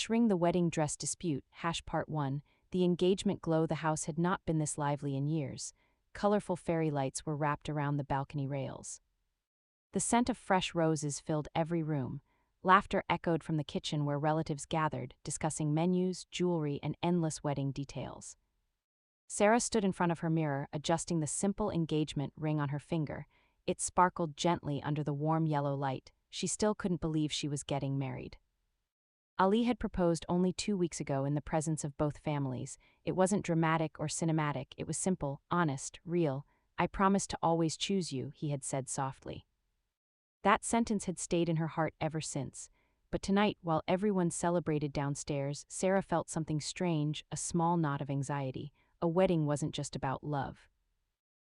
Ring the wedding dress dispute, part 1. The engagement glow. The house had not been this lively in years. Colorful fairy lights were wrapped around the balcony rails. The scent of fresh roses filled every room. Laughter echoed from the kitchen where relatives gathered, discussing menus, jewelry, and endless wedding details. Sara stood in front of her mirror, adjusting the simple engagement ring on her finger. It sparkled gently under the warm yellow light. She still couldn't believe she was getting married. Ali had proposed only 2 weeks ago in the presence of both families. It wasn't dramatic or cinematic, it was simple, honest, real. "I promise to always choose you," he had said softly. That sentence had stayed in her heart ever since. But tonight, while everyone celebrated downstairs, Sara felt something strange, a small knot of anxiety. A wedding wasn't just about love.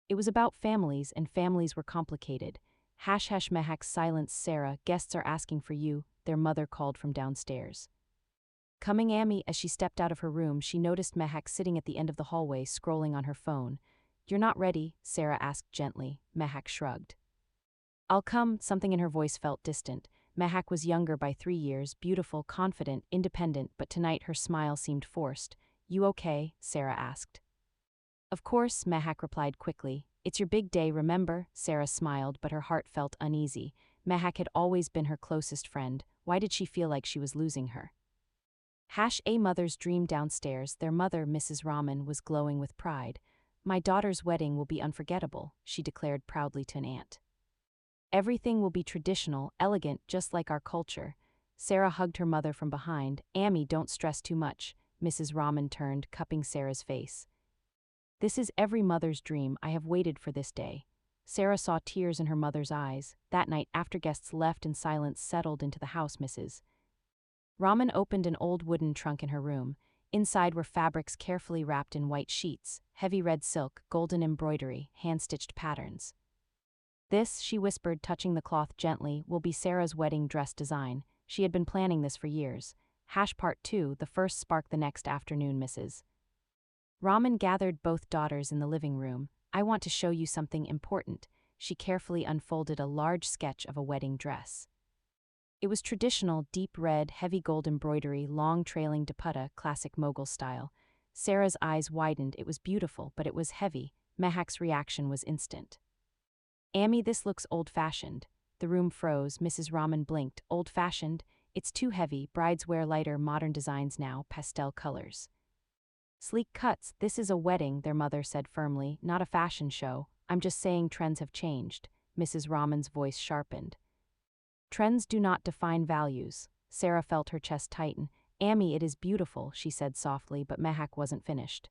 It was about families, and families were complicated. Mehak silenced Sara. "Guests are asking for you," their mother called from downstairs. Coming Amy, as she stepped out of her room, she noticed Mehak sitting at the end of the hallway, scrolling on her phone. "You're not ready?" Sara asked gently. Mehak shrugged. "I'll come." Something in her voice felt distant. Mehak was younger by 3 years, beautiful, confident, independent, but tonight her smile seemed forced. "You okay?" Sara asked. "Of course," Mehak replied quickly. "It's your big day, remember?" Sara smiled, but her heart felt uneasy. Mehak had always been her closest friend. Why did she feel like she was losing her? A mother's dream. Downstairs, their mother, Mrs. Rahman, was glowing with pride. "My daughter's wedding will be unforgettable," she declared proudly to an aunt. "Everything will be traditional, elegant, just like our culture." Sara hugged her mother from behind. "Amy, don't stress too much." Mrs. Rahman turned, cupping Sara's face. "This is every mother's dream. I have waited for this day." Sara saw tears in her mother's eyes. That night, after guests left and silence settled into the house, Mrs. Rahman opened an old wooden trunk in her room. Inside were fabrics carefully wrapped in white sheets, heavy red silk, golden embroidery, hand-stitched patterns. "This," she whispered, touching the cloth gently, "will be Sara's wedding dress design. She had been planning this for years." Part 2. The first spark. The next afternoon, Mrs. Rahman gathered both daughters in the living room. "I want to show you something important." She carefully unfolded a large sketch of a wedding dress. It was traditional, deep red, heavy gold embroidery, long trailing dupatta, classic Mughal style. Sara's eyes widened. It was beautiful, but it was heavy. Mehak's reaction was instant. "Amy, this looks old-fashioned." The room froze. Mrs. Rahman blinked. "Old-fashioned? It's too heavy. Brides wear lighter, modern designs now, pastel colors." "Sleek cuts." "This is a wedding," their mother said firmly, "not a fashion show. I'm just saying trends have changed." Mrs. Rahman's voice sharpened. "Trends do not define values." Sara felt her chest tighten. "Amy, it is beautiful," she said softly, but Mehak wasn't finished.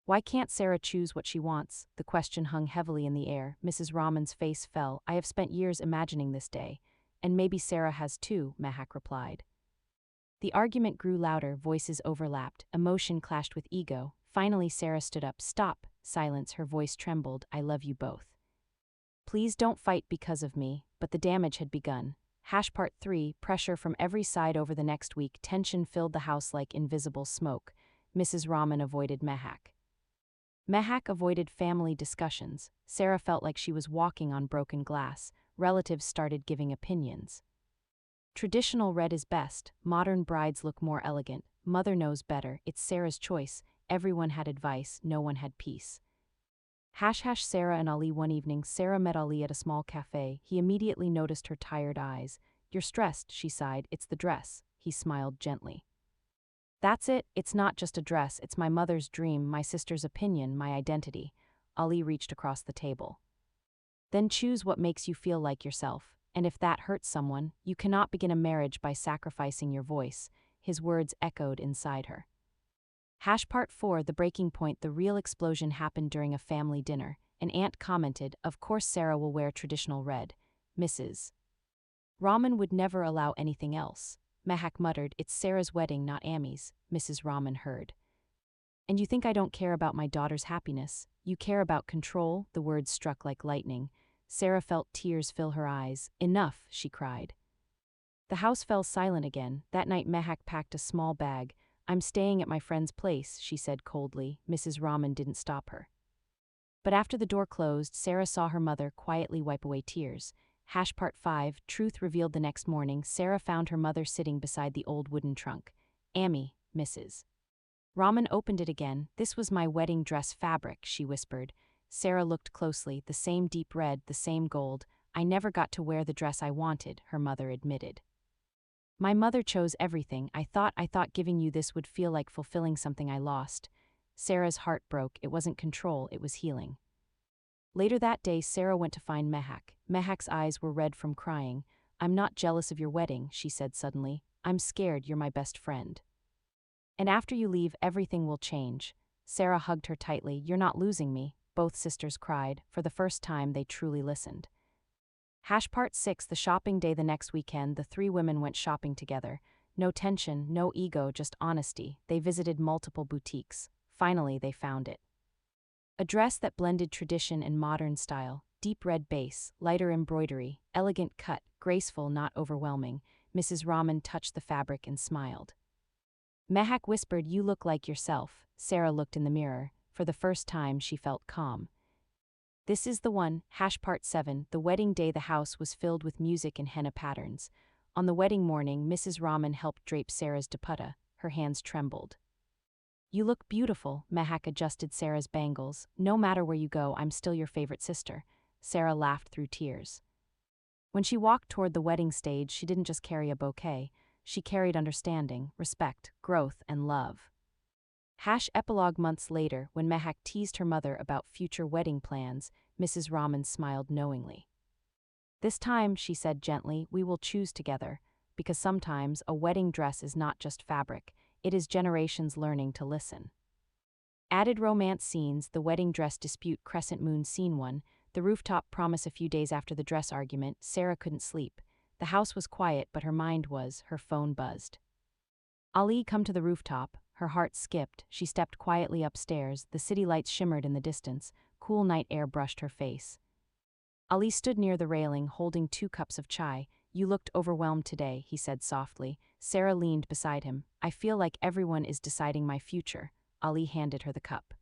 "Why can't Sara choose what she wants?" The question hung heavily in the air. Mrs. Rahman's face fell. "I have spent years imagining this day. And maybe Sara has too," Mehak replied. The argument grew louder, voices overlapped, emotion clashed with ego. Finally Sara stood up. "Stop." Silence, her voice trembled. "I love you both. Please don't fight because of me." But the damage had begun. Part 3. Pressure from every side. Over the next week, tension filled the house like invisible smoke. Mrs. Rahman avoided Mehak. Mehak avoided family discussions. Sara felt like she was walking on broken glass. Relatives started giving opinions. Traditional red is best. Modern brides look more elegant. Mother knows better. It's Sara's choice. Everyone had advice. No one had peace. Sara and Ali. One evening, Sara met Ali at a small cafe. He immediately noticed her tired eyes. "You're stressed," she sighed. "It's the dress." He smiled gently. "That's it. It's not just a dress. It's my mother's dream, my sister's opinion, my identity." Ali reached across the table. "Then choose what makes you feel like yourself. And if that hurts someone, you cannot begin a marriage by sacrificing your voice." His words echoed inside her. Part 4. The breaking point. The real explosion happened during a family dinner. An aunt commented, "Of course Sara will wear traditional red. Mrs. Rahman would never allow anything else." Mehak muttered, "It's Sara's wedding, not Amy's." Mrs. Rahman heard. "And you think I don't care about my daughter's happiness? You care about control?" The words struck like lightning. Sara felt tears fill her eyes. "Enough," she cried. The house fell silent again. That night Mehak packed a small bag. "I'm staying at my friend's place," she said coldly. Mrs. Rahman didn't stop her. But after the door closed, Sara saw her mother quietly wipe away tears. Part 5, truth revealed the next morning, Sara found her mother sitting beside the old wooden trunk. Amy, Mrs. Rahman opened it again. This was my wedding dress fabric, she whispered. Sara looked closely, the same deep red, the same gold. I never got to wear the dress I wanted, her mother admitted. My mother chose everything. I thought giving you this would feel like fulfilling something I lost. Sara's heart broke. It wasn't control, it was healing. Later that day, Sara went to find Mehak. Mehak's eyes were red from crying. I'm not jealous of your wedding, she said suddenly. I'm scared, you're my best friend. And after you leave, everything will change. Sara hugged her tightly. You're not losing me, both sisters cried. For the first time, they truly listened. Part 6, the shopping day. The next weekend, the three women went shopping together. No tension, no ego, just honesty. They visited multiple boutiques. Finally, they found it. A dress that blended tradition and modern style. Deep red base, lighter embroidery, elegant cut, graceful, not overwhelming. Mrs. Rahman touched the fabric and smiled. Mehak whispered, you look like yourself. Sara looked in the mirror. For the first time, she felt calm. This is the one. Part 7, the wedding day. The house was filled with music and henna patterns. On the wedding morning, Mrs. Rahman helped drape Sara's dupatta. Her hands trembled. You look beautiful, Mehak adjusted Sara's bangles. No matter where you go, I'm still your favorite sister. Sara laughed through tears. When she walked toward the wedding stage, she didn't just carry a bouquet. She carried understanding, respect, growth, and love. Epilogue. Months later, when Mehak teased her mother about future wedding plans, Mrs. Rahman smiled knowingly. This time, she said gently, we will choose together, because sometimes a wedding dress is not just fabric, it is generations learning to listen. Added romance scenes. The wedding dress dispute. Crescent moon. Scene 1, the rooftop promise. A few days after the dress argument, Sara couldn't sleep. The house was quiet, but her mind was. Her phone buzzed. Ali, come to the rooftop. Her heart skipped. She stepped quietly upstairs. The city lights shimmered in the distance. Cool night air brushed her face. Ali stood near the railing, holding 2 cups of chai. You looked overwhelmed today, he said softly. Sara leaned beside him. I feel like everyone is deciding my future. Ali handed her the cup.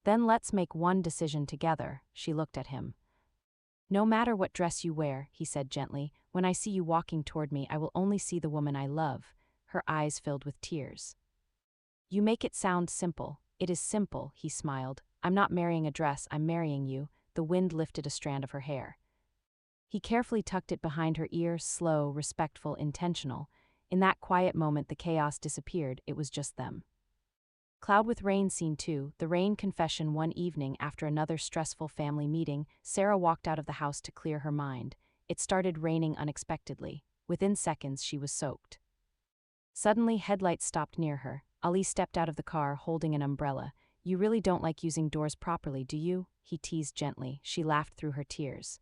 Then let's make one decision together. She looked at him. No matter what dress you wear, he said gently, when I see you walking toward me, I will only see the woman I love. Her eyes filled with tears. You make it sound simple. It is simple, he smiled. I'm not marrying a dress, I'm marrying you. The wind lifted a strand of her hair. He carefully tucked it behind her ear, slow, respectful, intentional. In that quiet moment, the chaos disappeared. It was just them. Cloud with rain. Scene 2, the rain confession. One evening, after another stressful family meeting, Sara walked out of the house to clear her mind. It started raining unexpectedly. Within seconds, she was soaked. Suddenly, headlights stopped near her. Ali stepped out of the car, holding an umbrella. You really don't like using doors properly, do you? He teased gently. She laughed through her tears.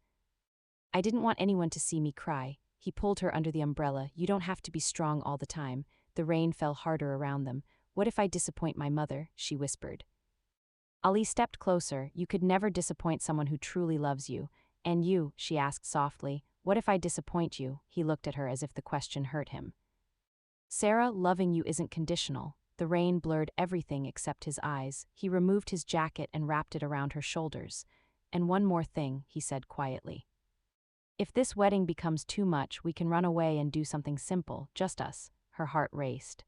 I didn't want anyone to see me cry. He pulled her under the umbrella. You don't have to be strong all the time. The rain fell harder around them. What if I disappoint my mother? She whispered. Ali stepped closer. You could never disappoint someone who truly loves you. And you, she asked softly, what if I disappoint you? He looked at her as if the question hurt him. Sara, loving you isn't conditional. The rain blurred everything except his eyes. He removed his jacket and wrapped it around her shoulders. And one more thing, he said quietly. If this wedding becomes too much, we can run away and do something simple, just us. Her heart raced.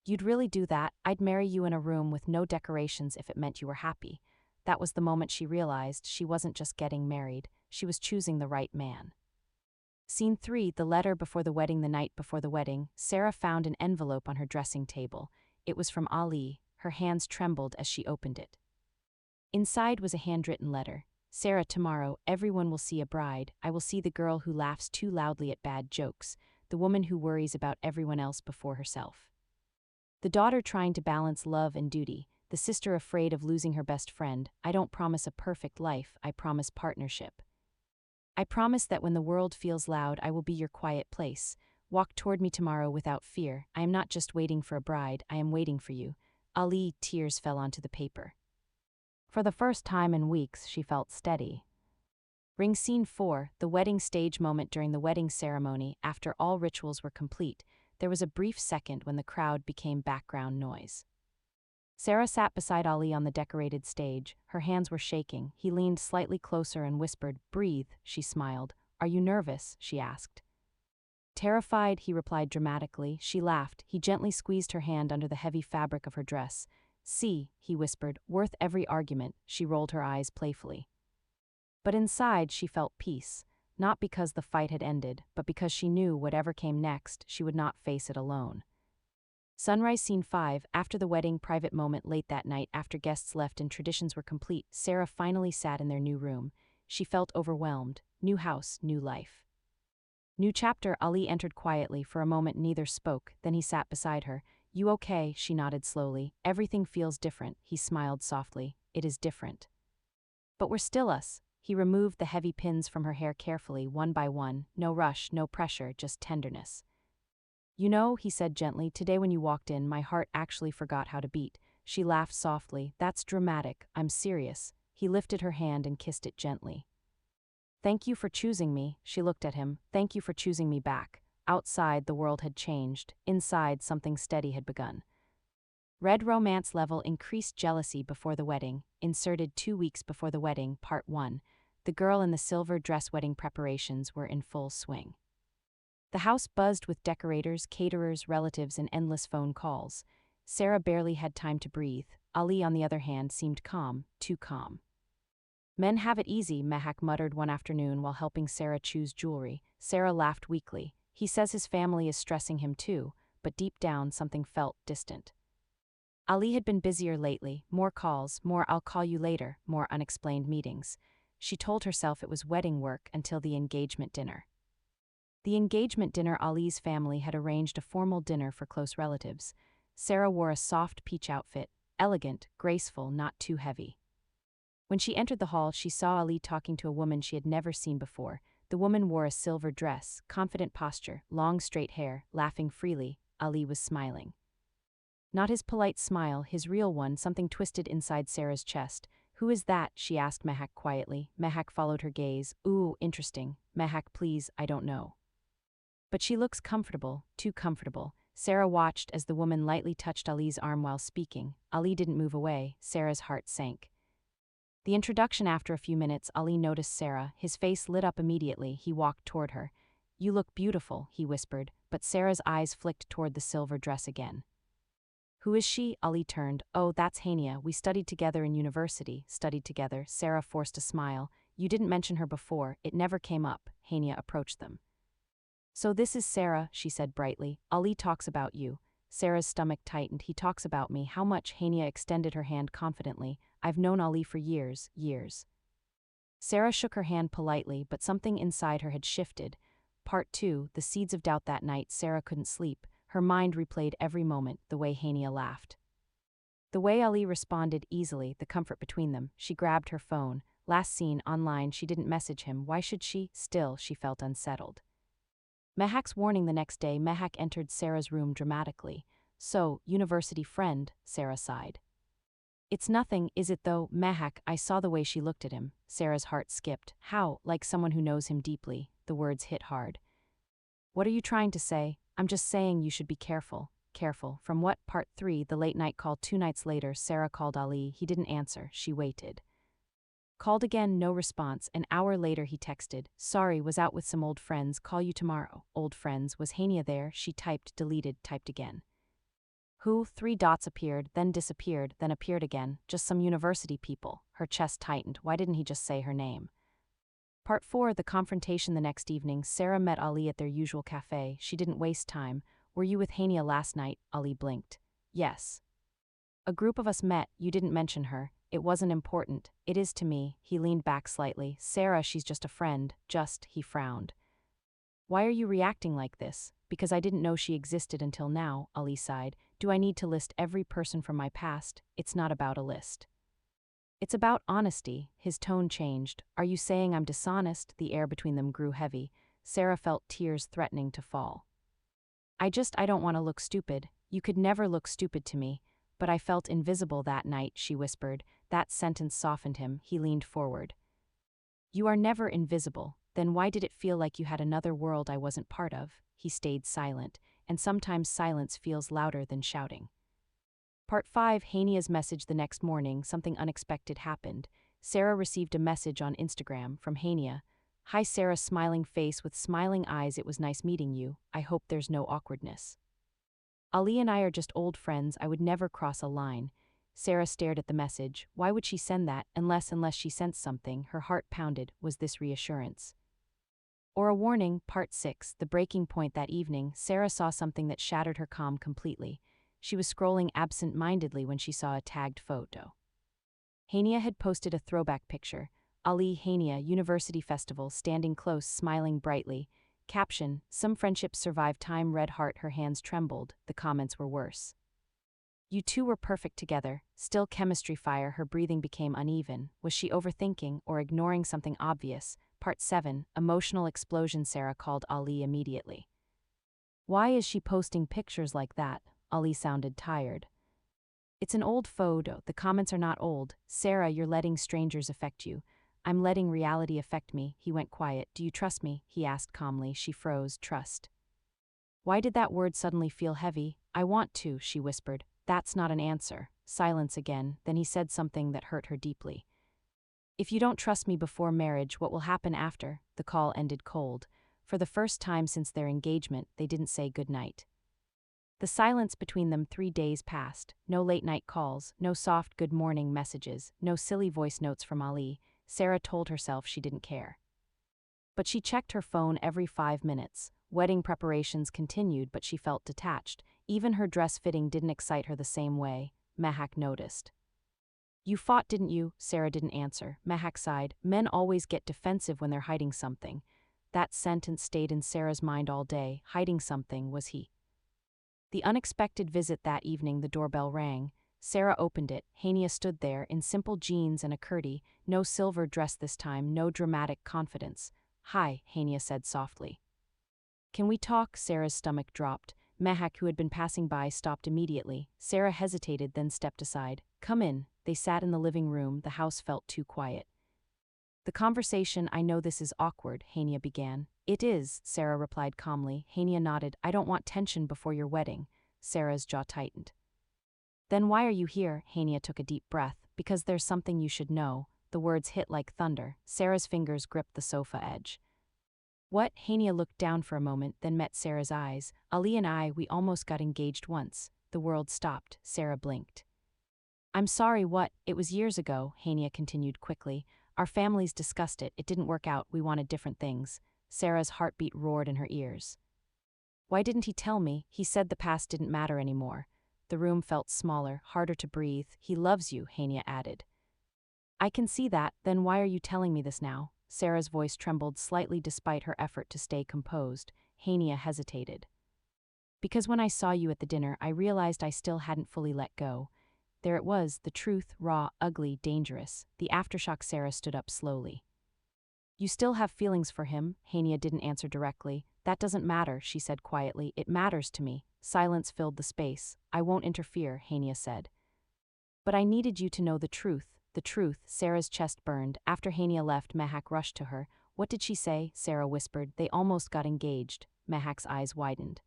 You'd really do that? I'd marry you in a room with no decorations if it meant you were happy. That was the moment she realized she wasn't just getting married, she was choosing the right man. Scene 3, the letter before the wedding. The night before the wedding, Sara found an envelope on her dressing table. It was from Ali. Her hands trembled as she opened it. Inside was a handwritten letter. Sara, tomorrow, everyone will see a bride. I will see the girl who laughs too loudly at bad jokes, the woman who worries about everyone else before herself. The daughter trying to balance love and duty, the sister afraid of losing her best friend. I don't promise a perfect life, I promise partnership. I promise that when the world feels loud, I will be your quiet place. Walk toward me tomorrow without fear. I am not just waiting for a bride, I am waiting for you. Ali, tears fell onto the paper. For the first time in weeks, she felt steady. Ring. Scene 4, the wedding stage. Moment during the wedding ceremony, after all rituals were complete, there was a brief second when the crowd became background noise. Sara sat beside Ali on the decorated stage. Her hands were shaking. He leaned slightly closer and whispered, breathe, she smiled. Are you nervous? She asked. Terrified, he replied dramatically. She laughed. He gently squeezed her hand under the heavy fabric of her dress. See, he whispered, worth every argument. She rolled her eyes playfully. But inside she felt peace, not because the fight had ended, but because she knew whatever came next, she would not face it alone. Sunrise Scene 5. After the wedding private moment late that night, after guests left and traditions were complete, Sara finally sat in their new room. She felt overwhelmed. New house, new life. New chapter. Ali entered quietly. For a moment neither spoke, then he sat beside her. You okay? She nodded slowly. Everything feels different. He smiled softly. It is different. But we're still us. He removed the heavy pins from her hair carefully, one by one. No rush, no pressure, just tenderness. You know, he said gently, today when you walked in, my heart actually forgot how to beat. She laughed softly. That's dramatic. I'm serious. He lifted her hand and kissed it gently. Thank you for choosing me. She looked at him. Thank you for choosing me back. Outside, the world had changed. Inside, something steady had begun. Red romance level increased jealousy before the wedding. Inserted 2 weeks before the wedding, part 1. The girl in the silver dress. Wedding preparations were in full swing. The house buzzed with decorators, caterers, relatives, and endless phone calls. Sara barely had time to breathe. Ali, on the other hand, seemed calm, too calm. Men have it easy, Mehak muttered one afternoon while helping Sara choose jewelry. Sara laughed weakly. He says his family is stressing him too, but deep down something felt distant. Ali had been busier lately, more calls, more I'll call you later, more unexplained meetings. She told herself it was wedding work until the engagement dinner. The engagement dinner. Ali's family had arranged a formal dinner for close relatives. Sara wore a soft peach outfit, elegant, graceful, not too heavy. When she entered the hall, she saw Ali talking to a woman she had never seen before. The woman wore a silver dress, confident posture, long straight hair, laughing freely. Ali was smiling. Not his polite smile, his real one, something twisted inside Sara's chest. Who is that? She asked Mehak quietly. Mehak followed her gaze. Ooh, interesting. Mehak, please, I don't know. But she looks comfortable, too comfortable. Sara watched as the woman lightly touched Ali's arm while speaking. Ali didn't move away. Sara's heart sank. The introduction. After a few minutes, Ali noticed Sara. His face lit up immediately. He walked toward her. You look beautiful, he whispered, but Sara's eyes flicked toward the silver dress again. Who is she? Ali turned. Oh, that's Hania. We studied together in university. Studied together. Sara forced a smile. You didn't mention her before. It never came up. Hania approached them. So this is Sara, she said brightly. Ali talks about you. Sara's stomach tightened. He talks about me. How much? Hania extended her hand confidently. I've known Ali for years, years. Sara shook her hand politely, but something inside her had shifted. Part 2, the seeds of doubt. That night, Sara couldn't sleep. Her mind replayed every moment, the way Hania laughed. The way Ali responded easily, the comfort between them. She grabbed her phone. Last seen online, she didn't message him. Why should she? Still, she felt unsettled. Mehak's warning. The next day, Mehak entered Sara's room dramatically. So, university friend, Sara sighed. It's nothing, is it though, Mehak? I saw the way she looked at him. Sara's heart skipped. How? Like someone who knows him deeply. The words hit hard. What are you trying to say? I'm just saying you should be careful. Careful. From what? Part 3, the late night call. 2 nights later, Sara called Ali. He didn't answer. She waited. Called again, no response. An hour later he texted. Sorry, was out with some old friends. Call you tomorrow. Old friends. Was Hania there? She typed, deleted, typed again. Who? 3 dots appeared, then disappeared, then appeared again. Just some university people. Her chest tightened. Why didn't he just say her name? Part 4, the confrontation. The next evening, Sara met Ali at their usual cafe. She didn't waste time. Were you with Hania last night? Ali blinked. Yes. A group of us met. You didn't mention her. It wasn't important. It is to me. He leaned back slightly. Sara, she's just a friend. Just, he frowned. Why are you reacting like this? Because I didn't know she existed until now, Ali sighed. Do I need to list every person from my past? It's not about a list. It's about honesty. His tone changed. Are you saying I'm dishonest? The air between them grew heavy. Sara felt tears threatening to fall. I don't want to look stupid. You could never look stupid to me. But I felt invisible that night, she whispered. That sentence softened him. He leaned forward. You are never invisible. Then why did it feel like you had another world I wasn't part of? He stayed silent, and sometimes silence feels louder than shouting. Part 5, Hania's message. The next morning, something unexpected happened. Sara received a message on Instagram from Hania. Hi, Sarah's smiling face with smiling eyes. It was nice meeting you. I hope there's no awkwardness. Ali and I are just old friends. I would never cross a line. Sara stared at the message. Why would she send that, unless she sensed something? Her heart pounded. Was this reassurance? Or a warning? Part 6. The breaking point. That evening, Sara saw something that shattered her calm completely. She was scrolling absent-mindedly when she saw a tagged photo. Hania had posted a throwback picture. Ali, Hania, University Festival, standing close, smiling brightly. Caption: Some friendships survive time. Red heart. Her hands trembled. The comments were worse. You two were perfect together. Still chemistry. Fire. Her breathing became uneven. Was she overthinking or ignoring something obvious? Part 7. Emotional explosion. Sara called Ali immediately. Why is she posting pictures like that? Ali sounded tired. It's an old photo. The comments are not old. Sara, you're letting strangers affect you. I'm letting reality affect me. He went quiet. Do you trust me? He asked calmly. She froze. Trust. Why did that word suddenly feel heavy? I want to, she whispered. That's not an answer. Silence again. Then he said something that hurt her deeply. If you don't trust me before marriage, what will happen after? The call ended cold. For the first time since their engagement, they didn't say goodnight. The silence between them. 3 days passed. No late-night calls, no soft good morning messages, no silly voice notes from Ali. Sara told herself she didn't care. But she checked her phone every 5 minutes. Wedding preparations continued, but she felt detached. Even her dress fitting didn't excite her the same way. Mehak noticed. You fought, didn't you? Sara didn't answer. Mehak sighed. Men always get defensive when they're hiding something. That sentence stayed in Sara's mind all day. Hiding something, was he? The unexpected visit that evening. The doorbell rang. Sara opened it. Hania stood there, in simple jeans and a curdy, no silver dress this time, no dramatic confidence. Hi, Hania said softly. Can we talk? Sara's stomach dropped. Mehak, who had been passing by, stopped immediately. Sara hesitated, then stepped aside. Come in. They sat in the living room. The house felt too quiet. The conversation. I know this is awkward, Hania began. It is, Sara replied calmly. Hania nodded. I don't want tension before your wedding. Sara's jaw tightened. Then why are you here? Hania took a deep breath. Because there's something you should know. The words hit like thunder. Sara's fingers gripped the sofa edge. What? Hania looked down for a moment, then met Sara's eyes. Ali and I, we almost got engaged once. The world stopped. Sara blinked. I'm sorry, what? It was years ago, Hania continued quickly. Our families discussed it. It didn't work out. We wanted different things. Sara's heartbeat roared in her ears. Why didn't he tell me? He said the past didn't matter anymore. The room felt smaller, harder to breathe. He loves you, Hania added. I can see that. Then why are you telling me this now? Sara's voice trembled slightly despite her effort to stay composed. Hania hesitated. Because when I saw you at the dinner, I realized I still hadn't fully let go. There it was, the truth, raw, ugly, dangerous. The aftershock. Sara stood up slowly. You still have feelings for him? Hania didn't answer directly. That doesn't matter, she said quietly. It matters to me. Silence filled the space. I won't interfere, Hania said. But I needed you to know the truth. The truth. Sara's chest burned. After Hania left, Mehak rushed to her. What did she say? Sara whispered. They almost got engaged. Mehak's eyes widened.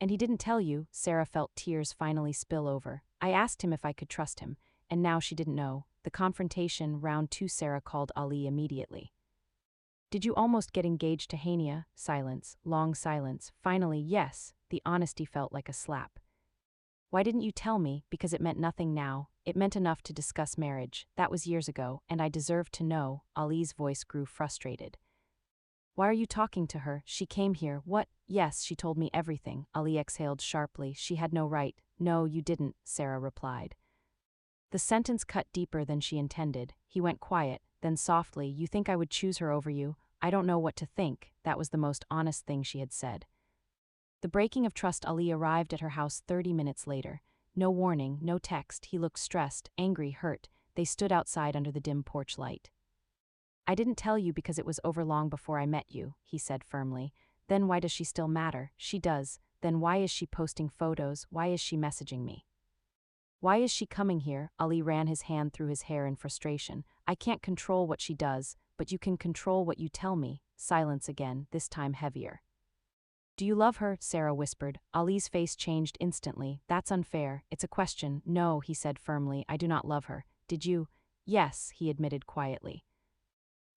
And he didn't tell you? Sara felt tears finally spill over. I asked him if I could trust him, and now she didn't know. The confrontation. Round 2. Sara called Ali immediately. Did you almost get engaged to Hania? Silence. Long silence. Finally, yes. The honesty felt like a slap. Why didn't you tell me? Because it meant nothing now. It meant enough to discuss marriage. That was years ago, and I deserved to know. Ali's voice grew frustrated. Why are you talking to her? She came here. What? Yes, she told me everything. Ali exhaled sharply. She had no right. No, you didn't, Sara replied. The sentence cut deeper than she intended. He went quiet, then softly, you think I would choose her over you? I don't know what to think. That was the most honest thing she had said. The breaking of trust. Ali arrived at her house 30 minutes later. No warning, no text. He looked stressed, angry, hurt. They stood outside under the dim porch light. I didn't tell you because it was over long before I met you, he said firmly. Then why does she still matter? She does. Then why is she posting photos? Why is she messaging me? Why is she coming here? Ali ran his hand through his hair in frustration. I can't control what she does, but you can control what you tell me. Silence again, this time heavier. Do you love her? Sara whispered. Ali's face changed instantly. That's unfair. It's a question. No, he said firmly. I do not love her. Did you? Yes, he admitted quietly.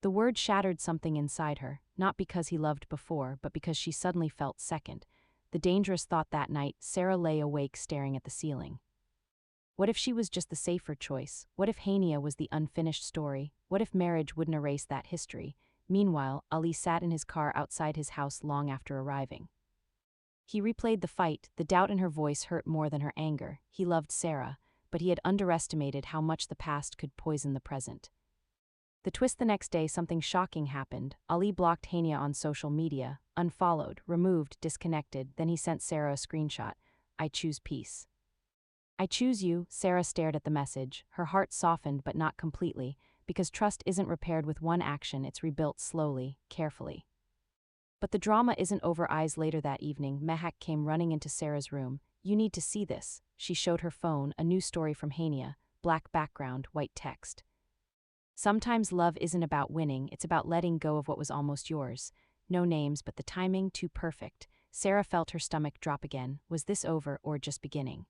The word shattered something inside her, not because he loved before, but because she suddenly felt second. The dangerous thought that night, Sara lay awake staring at the ceiling. What if she was just the safer choice? What if Hania was the unfinished story? What if marriage wouldn't erase that history? Meanwhile, Ali sat in his car outside his house long after arriving. He replayed the fight, the doubt in her voice hurt more than her anger. He loved Sara, but he had underestimated how much the past could poison the present. The twist: the next day, something shocking happened. Ali blocked Hania on social media, unfollowed, removed, disconnected. Then he sent Sara a screenshot. "I choose peace." "I choose you." Sara stared at the message. Her heart softened, but not completely, because trust isn't repaired with one action, it's rebuilt slowly, carefully. But the drama isn't over. Eyes later that evening, Mehak came running into Sara's room. "You need to see this." She showed her phone, a new story from Hania, black background, white text. "Sometimes love isn't about winning, it's about letting go of what was almost yours." No names, but the timing too perfect. Sara felt her stomach drop again. Was this over or just beginning?